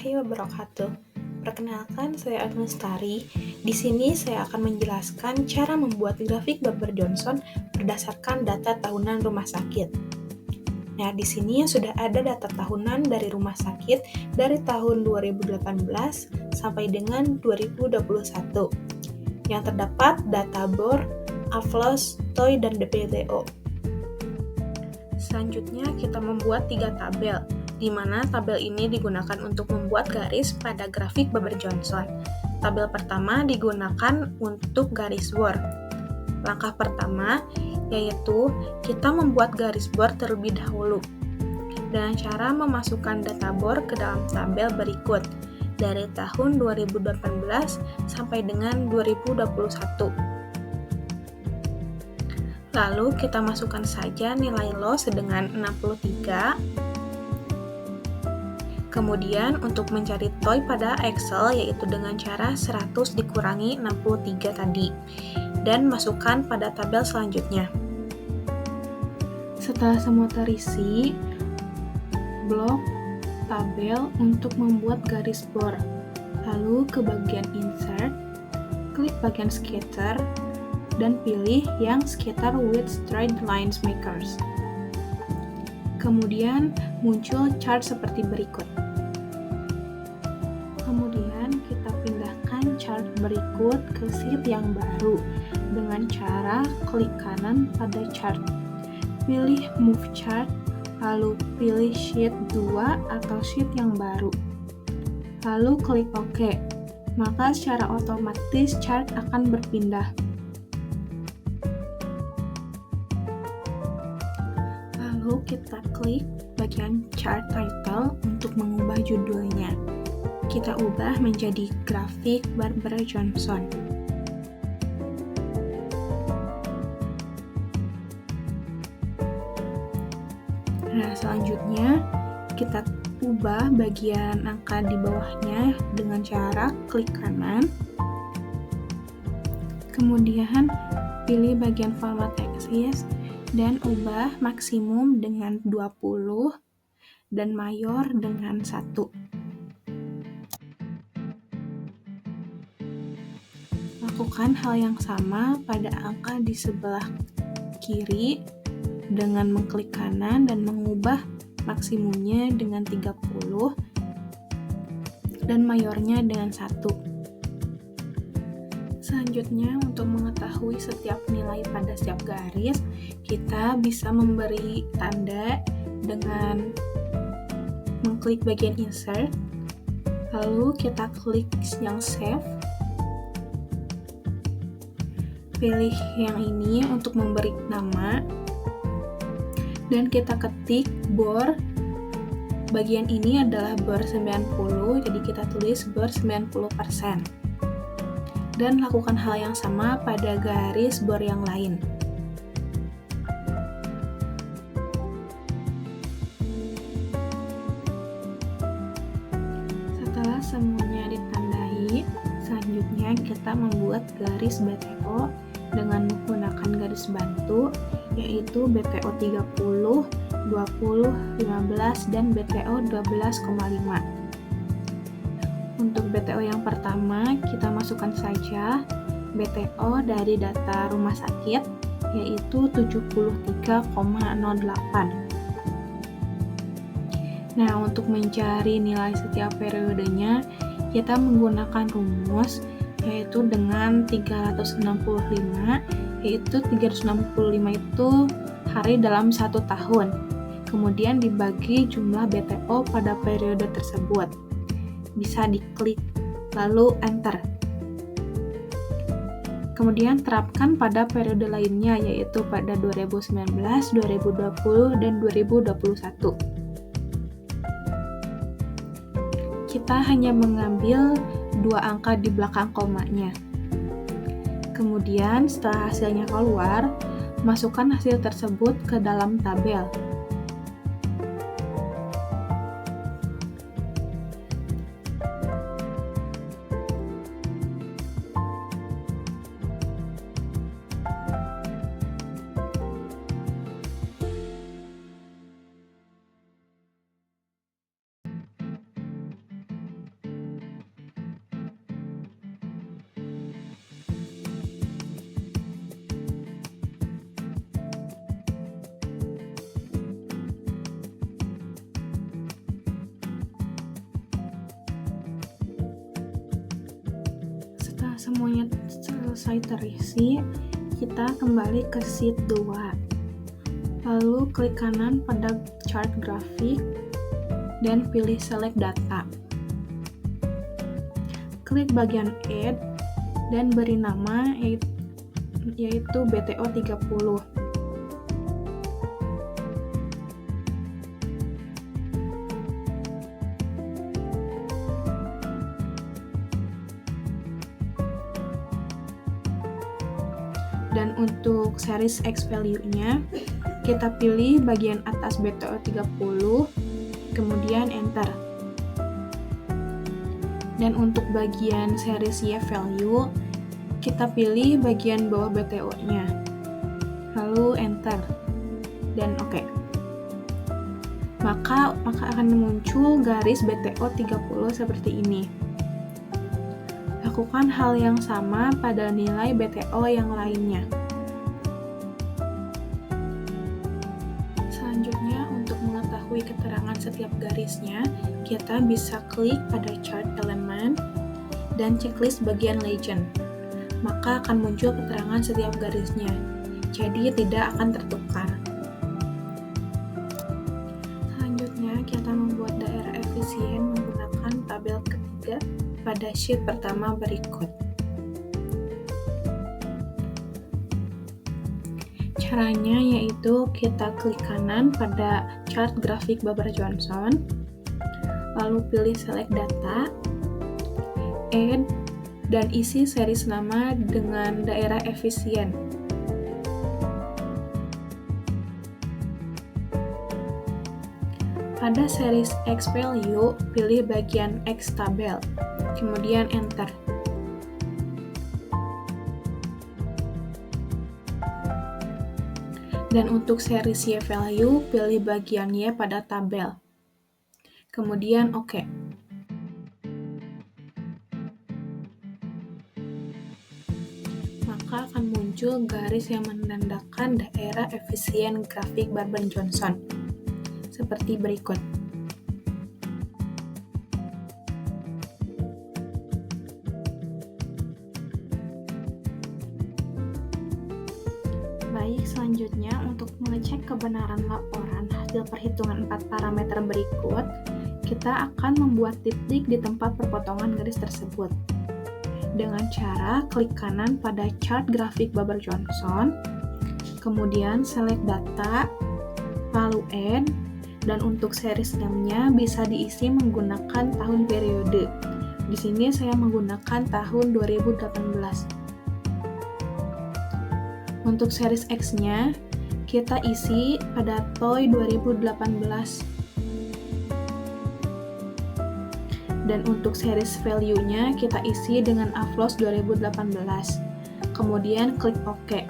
warahmatullahi wabarakatuh. Perkenalkan, saya Agnes Tari. Di sini saya akan menjelaskan cara membuat grafik Barber-Johnson berdasarkan data tahunan rumah sakit. Nah, di sini sudah ada data tahunan dari rumah sakit dari tahun 2018 sampai dengan 2021. Yang terdapat data BOR, AFLOS, TOY, dan DPTO. Selanjutnya, kita membuat 3 tabel, di mana tabel ini digunakan untuk membuat garis pada grafik Barber-Johnson. Tabel pertama digunakan untuk garis BOR. Langkah pertama yaitu kita membuat garis BOR terlebih dahulu dengan cara memasukkan data BOR ke dalam tabel berikut dari tahun 2018 sampai dengan 2021. Lalu kita masukkan saja nilai loss dengan 63. Kemudian untuk mencari TOY pada Excel yaitu dengan cara 100 dikurangi 63 tadi dan masukkan pada tabel selanjutnya. Setelah semua terisi, blok tabel untuk membuat garis BOR. Lalu ke bagian Insert, klik bagian Scatter, dan pilih yang Scatter with Straight Lines Makers. Kemudian muncul chart seperti berikut. Kemudian kita pindahkan chart berikut ke sheet yang baru dengan cara klik kanan pada chart. Pilih Move Chart, lalu pilih sheet 2 atau sheet yang baru. Lalu klik OK. Maka secara otomatis chart akan berpindah. Lalu kita klik bagian Chart Title untuk mengubah judulnya. Kita ubah menjadi grafik Barber-Johnson. Nah, selanjutnya kita ubah bagian angka di bawahnya dengan cara klik kanan. Kemudian pilih bagian Format Axis dan ubah maksimum dengan 20 dan mayor dengan 1. Lakukan hal yang sama pada angka di sebelah kiri dengan mengklik kanan dan mengubah maksimumnya dengan 30 dan mayornya dengan 1. Selanjutnya, untuk mengetahui setiap nilai pada setiap garis, kita bisa memberi tanda dengan mengklik bagian Insert, lalu kita klik yang Save, pilih yang ini untuk memberi nama, dan kita ketik BOR. Bagian ini adalah BOR 90, jadi kita tulis BOR 90%. Dan lakukan hal yang sama pada garis BOR yang lain. Setelah semuanya ditandai, selanjutnya kita membuat garis BTO dengan menggunakan garis bantu, yaitu BTO 30, 20, 15, dan BTO 12,5. Untuk BTO yang pertama, kita masukkan saja BTO dari data rumah sakit, yaitu 73,08. Nah, untuk mencari nilai setiap periodenya, kita menggunakan rumus, yaitu dengan 365, yaitu 365 itu hari dalam 1 tahun. Kemudian dibagi jumlah BTO pada periode tersebut. Bisa diklik, lalu Enter. Kemudian terapkan pada periode lainnya, yaitu pada 2019, 2020, dan 2021. Kita hanya mengambil 2 angka di belakang komanya. Kemudian setelah hasilnya keluar, masukkan hasil tersebut ke dalam tabel. Setelah semuanya selesai terisi, kita kembali ke sheet 2. Lalu klik kanan pada chart grafik dan pilih select data. Klik bagian add dan beri nama yaitu BTO 30. Dan untuk series X value-nya, kita pilih bagian atas BTO 30, kemudian enter. Dan untuk bagian series Y value, kita pilih bagian bawah BTO-nya, lalu enter, dan oke. Maka akan muncul garis BTO 30 seperti ini. Lakukan hal yang sama pada nilai BTO yang lainnya. Selanjutnya, untuk mengetahui keterangan setiap garisnya, kita bisa klik pada chart element dan checklist bagian legend. Maka akan muncul keterangan setiap garisnya, jadi tidak akan tertukar. Selanjutnya, kita membuat daerah efisien menggunakan tabel ketiga pada sheet pertama berikut. Caranya yaitu kita klik kanan pada chart grafik Babar-Johnson, lalu pilih select data, add, dan isi series nama dengan daerah efisien. Pada series X value, pilih bagian X tabel, kemudian enter. Dan untuk series Y value, pilih bagian Y pada tabel, kemudian oke. Maka akan muncul garis yang menandakan daerah efisien grafik Babar-Johnson seperti berikut. Baik, selanjutnya untuk mengecek kebenaran laporan hasil perhitungan 4 parameter berikut, kita akan membuat titik di tempat perpotongan garis tersebut. Dengan cara klik kanan pada chart grafik Babar-Johnson, kemudian select data, lalu add, dan untuk series name-nya bisa diisi menggunakan tahun periode. Di sini saya menggunakan tahun 2018. Untuk series X-nya, kita isi pada TOY 2018. Dan untuk series value-nya, kita isi dengan AFLOS 2018. Kemudian klik OK.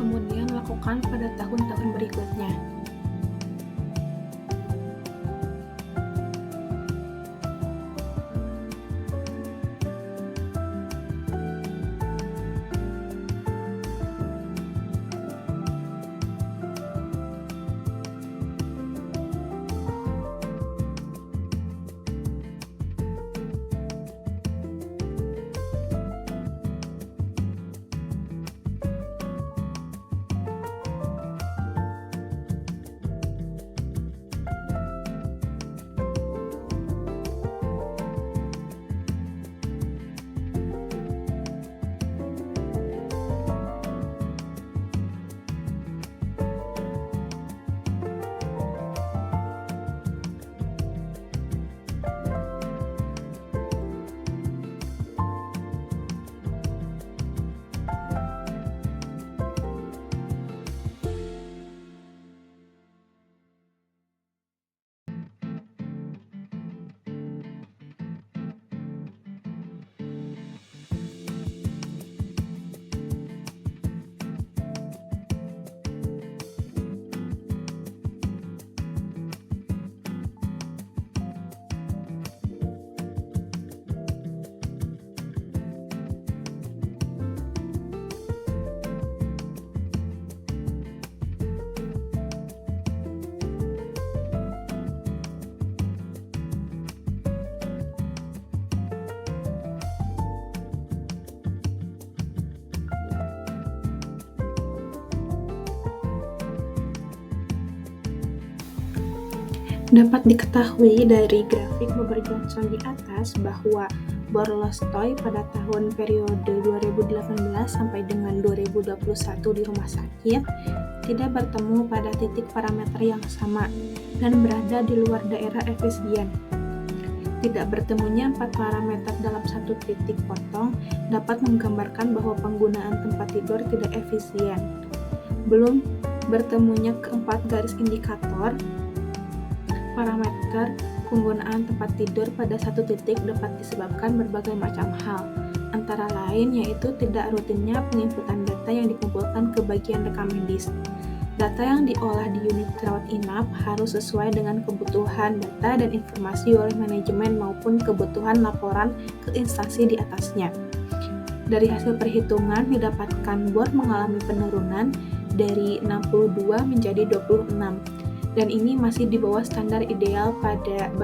Kemudian lakukan pada tahun-tahun berikutnya. Dapat diketahui dari grafik Bobber-Johnson di atas bahwa Borlostoi pada tahun periode 2018 sampai dengan 2021 di rumah sakit tidak bertemu pada titik parameter yang sama dan berada di luar daerah efisien. Tidak bertemunya 4 parameter dalam satu titik potong dapat menggambarkan bahwa penggunaan tempat tidur tidak efisien. Belum bertemunya keempat garis indikator parameter penggunaan tempat tidur pada satu titik dapat disebabkan berbagai macam hal, antara lain yaitu tidak rutinnya penginputan data yang dikumpulkan ke bagian rekam medis. Data yang diolah di unit rawat inap harus sesuai dengan kebutuhan data dan informasi oleh manajemen maupun kebutuhan laporan ke instansi di atasnya. Dari hasil perhitungan didapatkan BOR mengalami penurunan dari 62 menjadi 26, dan ini masih di bawah standar ideal pada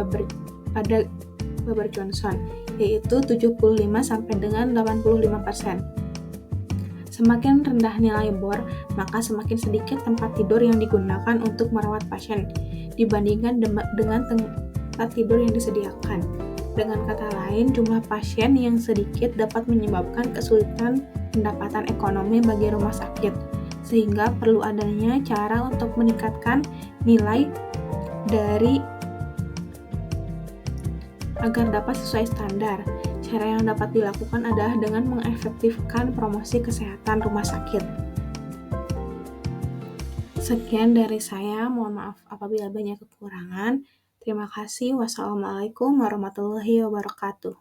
Bobber-Johnson, yaitu 75 sampai dengan 85%. Semakin rendah nilai BOR, maka semakin sedikit tempat tidur yang digunakan untuk merawat pasien dibandingkan dengan tempat tidur yang disediakan. Dengan kata lain, jumlah pasien yang sedikit dapat menyebabkan kesulitan pendapatan ekonomi bagi rumah sakit, sehingga perlu adanya cara untuk meningkatkan nilai dari agar dapat sesuai standar. Cara yang dapat dilakukan adalah dengan mengefektifkan promosi kesehatan rumah sakit. Sekian dari saya, mohon maaf apabila banyak kekurangan. Terima kasih. Wassalamualaikum warahmatullahi wabarakatuh.